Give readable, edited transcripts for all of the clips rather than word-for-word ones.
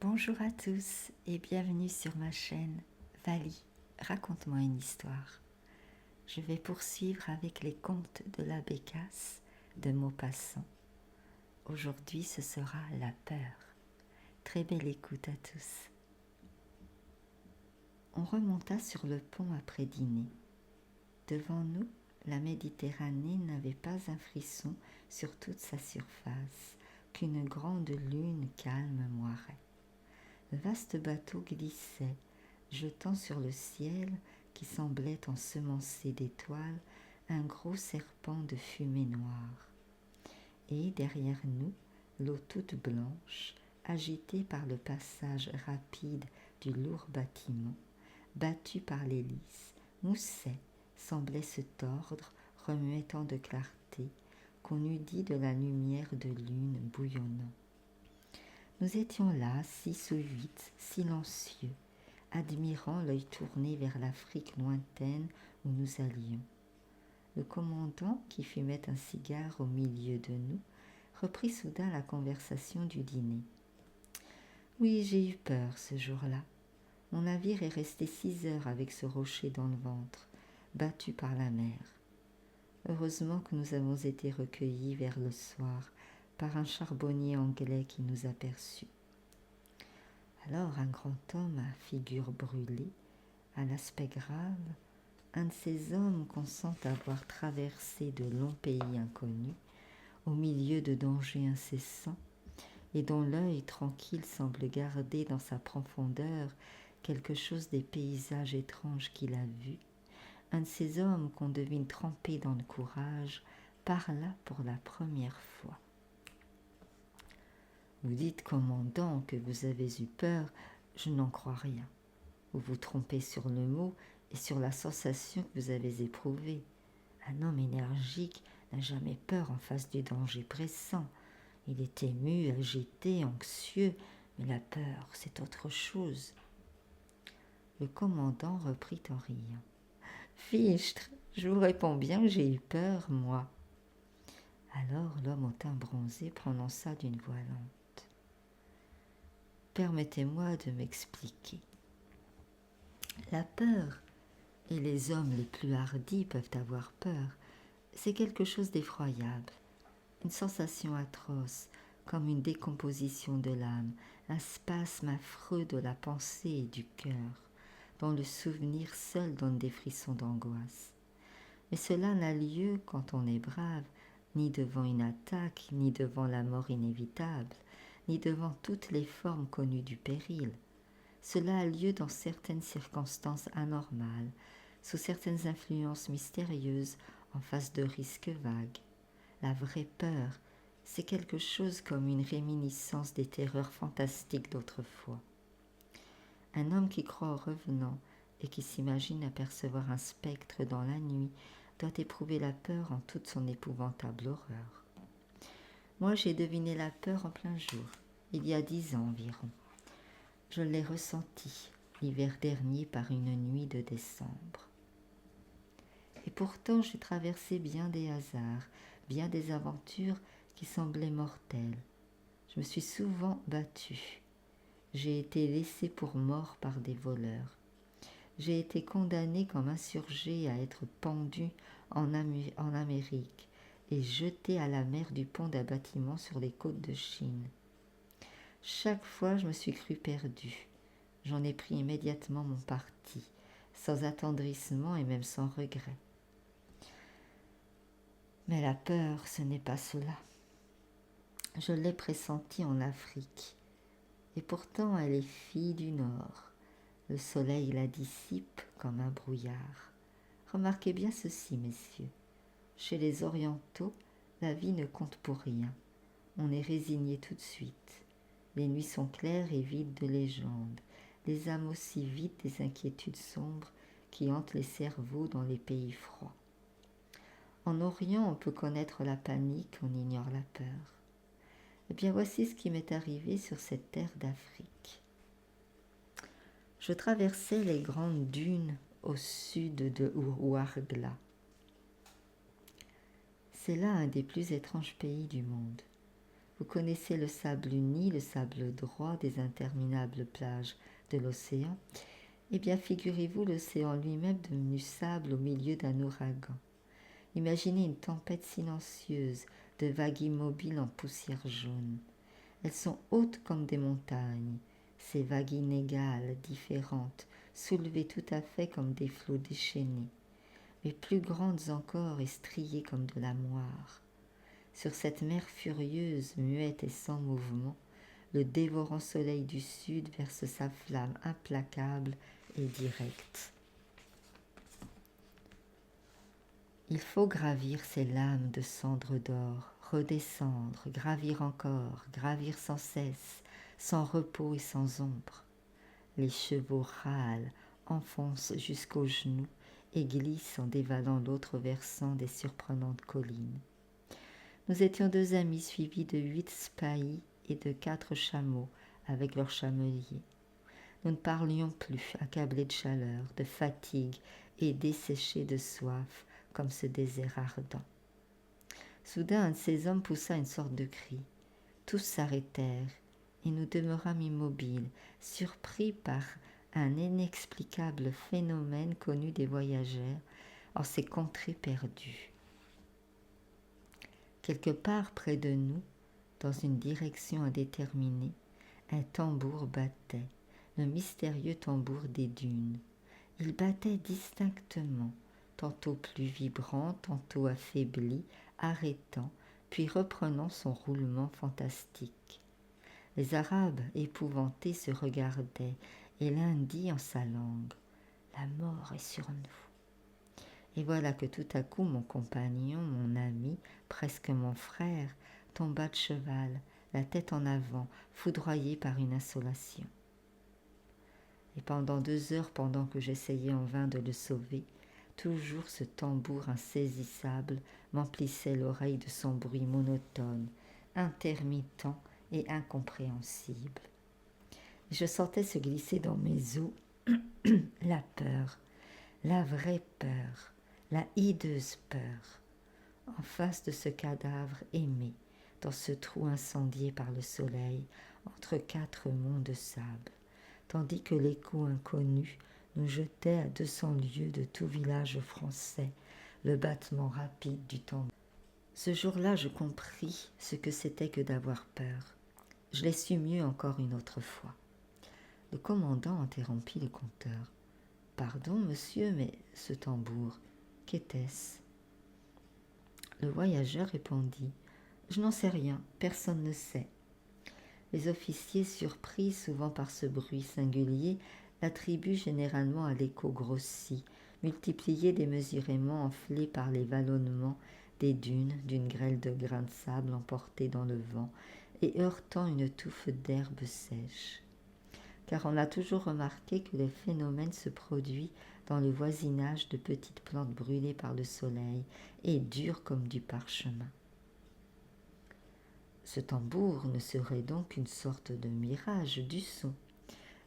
Bonjour à tous et bienvenue sur ma chaîne Vali, raconte-moi une histoire. Je vais poursuivre avec les contes de la Bécasse de Maupassant. Aujourd'hui ce sera la peur. Très belle écoute à tous. On remonta sur le pont après dîner. Devant nous, la Méditerranée n'avait pas un frisson sur toute sa surface qu'une grande lune calme moirait. Le vaste bateau glissait, jetant sur le ciel, qui semblait ensemencé d'étoiles, un gros serpent de fumée noire. Et derrière nous, l'eau toute blanche, agitée par le passage rapide du lourd bâtiment, battu par l'hélice, moussait, semblait se tordre, remuait tant de clarté, qu'on eût dit de la lumière de lune bouillonnant. Nous étions là, 6 ou 8, silencieux, admirant l'œil tourné vers l'Afrique lointaine où nous allions. Le commandant, qui fumait un cigare au milieu de nous, reprit soudain la conversation du dîner. « Oui, j'ai eu peur ce jour-là. Mon navire est resté 6 heures avec ce rocher dans le ventre, battu par la mer. Heureusement que nous avons été recueillis vers le soir par un charbonnier anglais qui nous aperçut. Alors un grand homme à figure brûlée, à l'aspect grave, un de ces hommes qu'on sent avoir traversé de longs pays inconnus, au milieu de dangers incessants, et dont l'œil tranquille semble garder dans sa profondeur quelque chose des paysages étranges qu'il a vus, un de ces hommes qu'on devine trempés dans le courage, parla pour la première fois. Vous dites, commandant, que vous avez eu peur, je n'en crois rien. Vous vous trompez sur le mot et sur la sensation que vous avez éprouvée. Un homme énergique n'a jamais peur en face du danger pressant. Il est ému, agité, anxieux, mais la peur, c'est autre chose. Le commandant reprit en riant. Fichtre, je vous réponds bien que j'ai eu peur, moi. Alors l'homme au teint bronzé prononça d'une voix lente. Permettez-moi de m'expliquer. La peur, et les hommes les plus hardis peuvent avoir peur, c'est quelque chose d'effroyable, une sensation atroce, comme une décomposition de l'âme, un spasme affreux de la pensée et du cœur, dont le souvenir seul donne des frissons d'angoisse. Mais cela n'a lieu, quand on est brave, ni devant une attaque, ni devant la mort inévitable, ni devant toutes les formes connues du péril. Cela a lieu dans certaines circonstances anormales, sous certaines influences mystérieuses, en face de risques vagues. La vraie peur, c'est quelque chose comme une réminiscence des terreurs fantastiques d'autrefois. Un homme qui croit au revenant et qui s'imagine apercevoir un spectre dans la nuit doit éprouver la peur en toute son épouvantable horreur. Moi, j'ai deviné la peur en plein jour, il y a 10 ans environ. Je l'ai ressentie l'hiver dernier par une nuit de décembre. Et pourtant, j'ai traversé bien des hasards, bien des aventures qui semblaient mortelles. Je me suis souvent battue. J'ai été laissée pour mort par des voleurs. J'ai été condamnée comme insurgée à être pendue en Amérique et jetée à la mer du pont d'un bâtiment sur les côtes de Chine. Chaque fois, je me suis crue perdue. J'en ai pris immédiatement mon parti, sans attendrissement et même sans regret. Mais la peur, ce n'est pas cela. Je l'ai pressentie en Afrique, et pourtant elle est fille du Nord. Le soleil la dissipe comme un brouillard. Remarquez bien ceci, messieurs. Chez les Orientaux, la vie ne compte pour rien. On est résigné tout de suite. Les nuits sont claires et vides de légendes. Les âmes aussi vides des inquiétudes sombres qui hantent les cerveaux dans les pays froids. En Orient, on peut connaître la panique, on ignore la peur. Eh bien, voici ce qui m'est arrivé sur cette terre d'Afrique. Je traversais les grandes dunes au sud de Ouargla. C'est là un des plus étranges pays du monde. Vous connaissez le sable uni, le sable droit des interminables plages de l'océan. Eh bien, figurez-vous l'océan lui-même devenu sable au milieu d'un ouragan. Imaginez une tempête silencieuse de vagues immobiles en poussière jaune. Elles sont hautes comme des montagnes, ces vagues inégales, différentes, soulevées tout à fait comme des flots déchaînés, mais plus grandes encore et striées comme de la moire. Sur cette mer furieuse, muette et sans mouvement, le dévorant soleil du sud verse sa flamme implacable et directe. Il faut gravir ces lames de cendres d'or, redescendre, gravir encore, gravir sans cesse, sans repos et sans ombre. Les chevaux râlent, enfoncent jusqu'aux genoux et glissent en dévalant l'autre versant des surprenantes collines. Nous étions 2 amis suivis de 8 spahis et de 4 chameaux avec leurs chameliers. Nous ne parlions plus, accablés de chaleur, de fatigue et desséchés de soif, comme ce désert ardent. Soudain, un de ces hommes poussa une sorte de cri. Tous s'arrêtèrent et nous demeurâmes immobiles, surpris par un inexplicable phénomène connu des voyageurs en ces contrées perdues. Quelque part près de nous, dans une direction indéterminée, un tambour battait, le mystérieux tambour des dunes. Il battait distinctement, tantôt plus vibrant, tantôt affaibli, arrêtant, puis reprenant son roulement fantastique. Les Arabes, épouvantés, se regardaient, et l'un dit en sa langue « La mort est sur nous ». Et voilà que tout à coup mon compagnon, mon ami, presque mon frère, tomba de cheval, la tête en avant, foudroyé par une insolation. Et pendant 2 heures, pendant que j'essayais en vain de le sauver, toujours ce tambour insaisissable m'emplissait l'oreille de son bruit monotone, intermittent et incompréhensible. Je sentais se glisser dans mes os la peur, la vraie peur, la hideuse peur, en face de ce cadavre aimé, dans ce trou incendié par le soleil, entre 4 monts de sable, tandis que l'écho inconnu nous jetait à 200 lieues de tout village français le battement rapide du tambour. Ce jour-là, je compris ce que c'était que d'avoir peur. Je l'ai su mieux encore une autre fois. Le commandant interrompit le conteur. « Pardon, monsieur, mais ce tambour, qu'était-ce » Le voyageur répondit « Je n'en sais rien, personne ne sait. » Les officiers, surpris souvent par ce bruit singulier, l'attribuent généralement à l'écho grossi, multiplié démesurément, enflé par les vallonnements des dunes d'une grêle de grains de sable emportés dans le vent et heurtant une touffe d'herbe sèche. Car on a toujours remarqué que le phénomène se produit dans le voisinage de petites plantes brûlées par le soleil et dures comme du parchemin. Ce tambour ne serait donc qu'une sorte de mirage du son.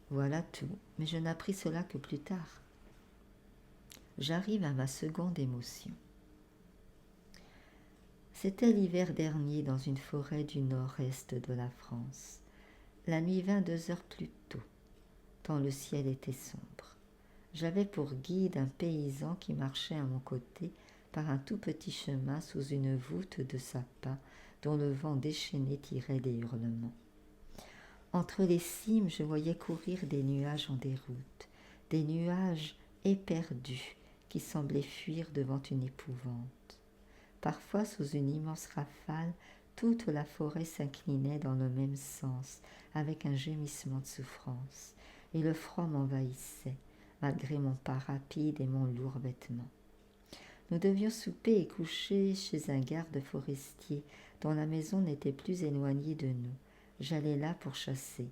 Voilà tout, mais je n'appris cela que plus tard. J'arrive à ma seconde émotion. C'était l'hiver dernier dans une forêt du nord-est de la France. La nuit vint 2 heures plus tôt, tant le ciel était sombre. J'avais pour guide un paysan qui marchait à mon côté par un tout petit chemin sous une voûte de sapins dont le vent déchaîné tirait des hurlements. Entre les cimes, je voyais courir des nuages en déroute, des nuages éperdus qui semblaient fuir devant une épouvante. Parfois, sous une immense rafale, toute la forêt s'inclinait dans le même sens, avec un gémissement de souffrance, et le froid m'envahissait, malgré mon pas rapide et mon lourd vêtement. Nous devions souper et coucher chez un garde forestier dont la maison n'était plus éloignée de nous. J'allais là pour chasser.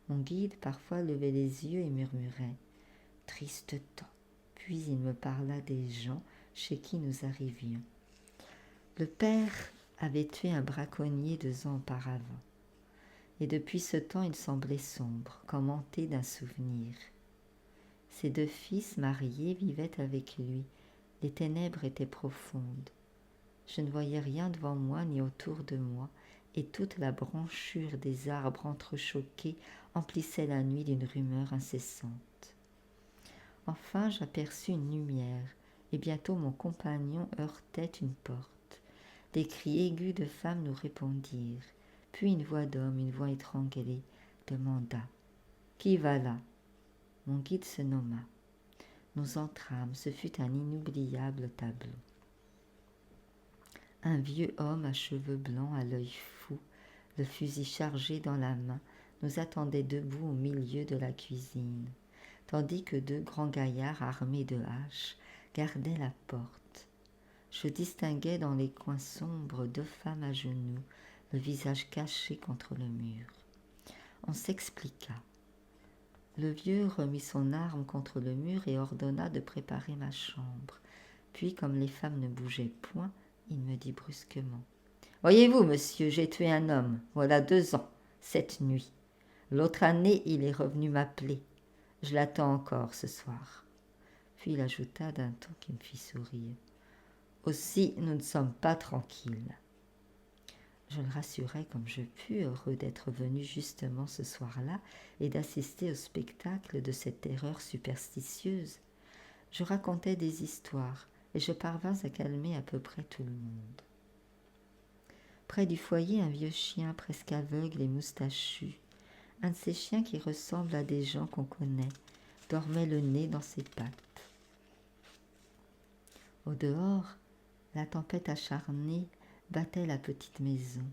Mon guide parfois levait les yeux et murmurait « Triste temps », puis il me parla des gens chez qui nous arrivions. Le père avait tué un braconnier 2 ans auparavant, et depuis ce temps il semblait sombre, comme hanté d'un souvenir. Ses 2 fils mariés vivaient avec lui. Les ténèbres étaient profondes. Je ne voyais rien devant moi ni autour de moi, et toute la branchure des arbres entrechoqués emplissait la nuit d'une rumeur incessante. Enfin, j'aperçus une lumière, et bientôt mon compagnon heurtait une porte. Des cris aigus de femmes nous répondirent, puis une voix d'homme, une voix étranglée, demanda « Qui va là ?» Mon guide se nomma. Nous entrâmes, ce fut un inoubliable tableau. Un vieux homme à cheveux blancs, à l'œil fou, le fusil chargé dans la main, nous attendait debout au milieu de la cuisine, tandis que deux grands gaillards armés de haches gardaient la porte. Je distinguais dans les coins sombres deux femmes à genoux, le visage caché contre le mur. On s'expliqua. Le vieux remit son arme contre le mur et ordonna de préparer ma chambre. Puis, comme les femmes ne bougeaient point, il me dit brusquement « Voyez-vous, monsieur, j'ai tué un homme, voilà 2 ans, cette nuit. L'autre année, il est revenu m'appeler. Je l'attends encore ce soir. » Puis il ajouta d'un ton qui me fit sourire « Aussi, nous ne sommes pas tranquilles. » Je le rassurai comme je pus, heureux d'être venu justement ce soir-là et d'assister au spectacle de cette terreur superstitieuse. Je racontai des histoires et je parvins à calmer à peu près tout le monde. Près du foyer, un vieux chien presque aveugle et moustachu, un de ces chiens qui ressemblent à des gens qu'on connaît, dormait le nez dans ses pattes. Au dehors, la tempête acharnée battait la petite maison,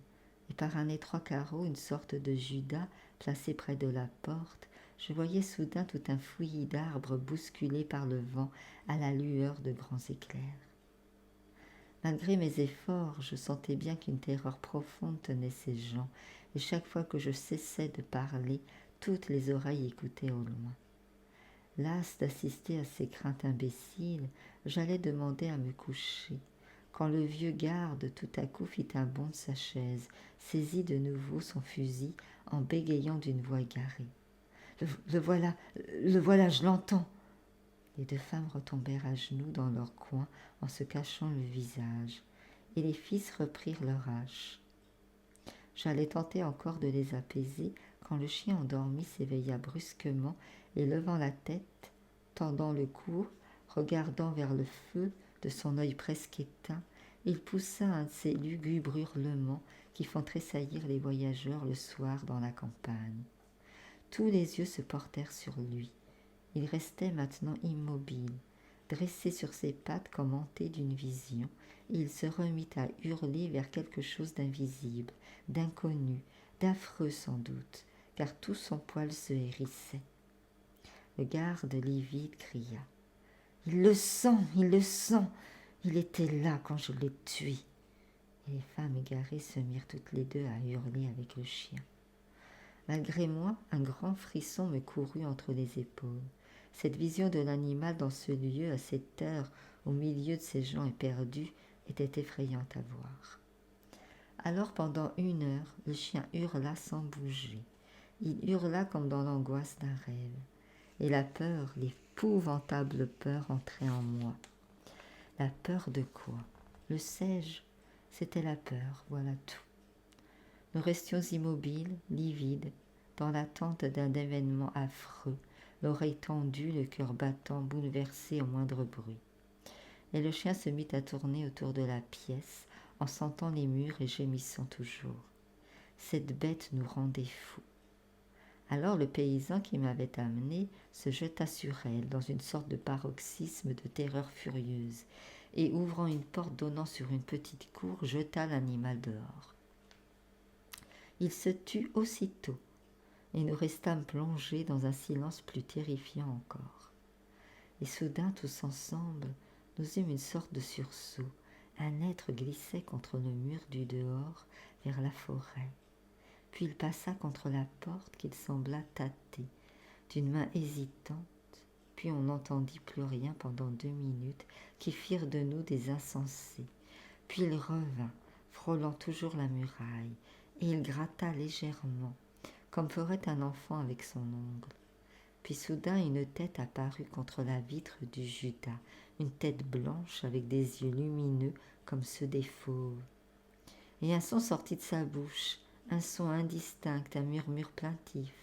et par un étroit carreau, une sorte de Judas placé près de la porte, je voyais soudain tout un fouillis d'arbres bousculés par le vent à la lueur de grands éclairs. Malgré mes efforts, je sentais bien qu'une terreur profonde tenait ces gens, et chaque fois que je cessais de parler, toutes les oreilles écoutaient au loin. Lasse d'assister à ces craintes imbéciles, j'allais demander à me coucher, quand le vieux garde tout à coup fit un bond de sa chaise, saisit de nouveau son fusil en bégayant d'une voix égarée. Le voilà, je l'entends. » Les 2 femmes retombèrent à genoux dans leur coin en se cachant le visage, et les fils reprirent leurs haches. J'allais tenter encore de les apaiser quand le chien endormi s'éveilla brusquement et levant la tête, tendant le cou, regardant vers le feu de son œil presque éteint, il poussa un de ces lugubres hurlements qui font tressaillir les voyageurs le soir dans la campagne. Tous les yeux se portèrent sur lui. Il restait maintenant immobile, dressé sur ses pattes comme hanté d'une vision, et il se remit à hurler vers quelque chose d'invisible, d'inconnu, d'affreux sans doute, car tout son poil se hérissait. Le garde livide cria « Il le sent, il était là quand je l'ai tué !» Et les femmes égarées se mirent toutes les 2 à hurler avec le chien. Malgré moi, un grand frisson me courut entre les épaules. Cette vision de l'animal dans ce lieu, à cette heure, au milieu de ces gens éperdus, était effrayante à voir. Alors, pendant 1 heure, le chien hurla sans bouger. Il hurla comme dans l'angoisse d'un rêve. Et la peur, l'épouvantable peur entrait en moi. La peur de quoi? Le sais-je? C'était la peur, voilà tout. Nous restions immobiles, livides, dans l'attente d'un événement affreux, l'oreille tendue, le cœur battant, bouleversé au moindre bruit. Et le chien se mit à tourner autour de la pièce, en sentant les murs et gémissant toujours. Cette bête nous rendait fous. Alors le paysan qui m'avait amené se jeta sur elle dans une sorte de paroxysme de terreur furieuse, et ouvrant une porte donnant sur une petite cour, jeta l'animal dehors. Il se tut aussitôt, et nous restâmes plongés dans un silence plus terrifiant encore. Et soudain, tous ensemble, nous eûmes une sorte de sursaut. Un être glissait contre le mur du dehors vers la forêt. Puis il passa contre la porte qu'il sembla tâter, d'une main hésitante, puis on n'entendit plus rien pendant 2 minutes qui firent de nous des insensés. Puis il revint, frôlant toujours la muraille, et il gratta légèrement, comme ferait un enfant avec son ongle. Puis soudain une tête apparut contre la vitre du Judas, une tête blanche avec des yeux lumineux comme ceux des fauves. et un son sortit de sa bouche, un son indistinct, un murmure plaintif.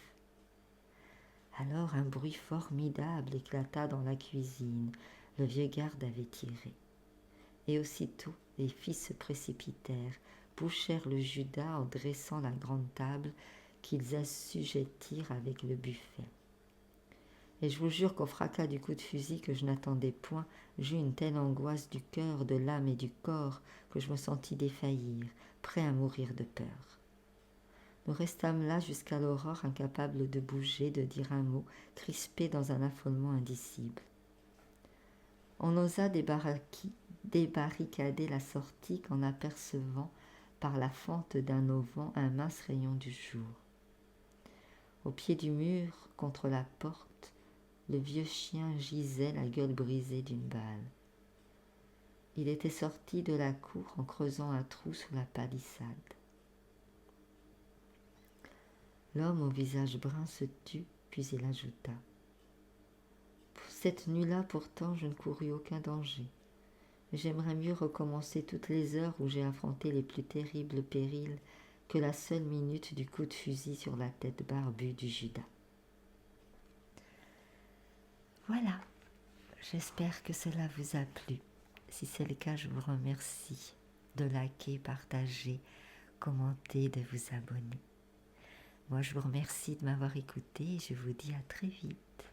Alors un bruit formidable éclata dans la cuisine. Le vieux garde avait tiré. Et aussitôt, les fils se précipitèrent, bouchèrent le Judas en dressant la grande table qu'ils assujettirent avec le buffet. Et je vous jure qu'au fracas du coup de fusil que je n'attendais point, j'eus une telle angoisse du cœur, de l'âme et du corps que je me sentis défaillir, prêt à mourir de peur. Nous restâmes là jusqu'à l'aurore, incapables de bouger, de dire un mot, crispés dans un affolement indicible. On osa débarricader la sortie qu'en apercevant par la fente d'un auvent un mince rayon du jour. Au pied du mur, contre la porte, le vieux chien gisait la gueule brisée d'une balle. Il était sorti de la cour en creusant un trou sous la palissade. L'homme au visage brun se tut, puis il ajouta : « Cette nuit-là, pourtant, je ne courus aucun danger. J'aimerais mieux recommencer toutes les heures où j'ai affronté les plus terribles périls que la seule minute du coup de fusil sur la tête barbue du Judas. » Voilà, j'espère que cela vous a plu. Si c'est le cas, je vous remercie de liker, partager, commenter, de vous abonner. Moi, je vous remercie de m'avoir écouté et je vous dis à très vite.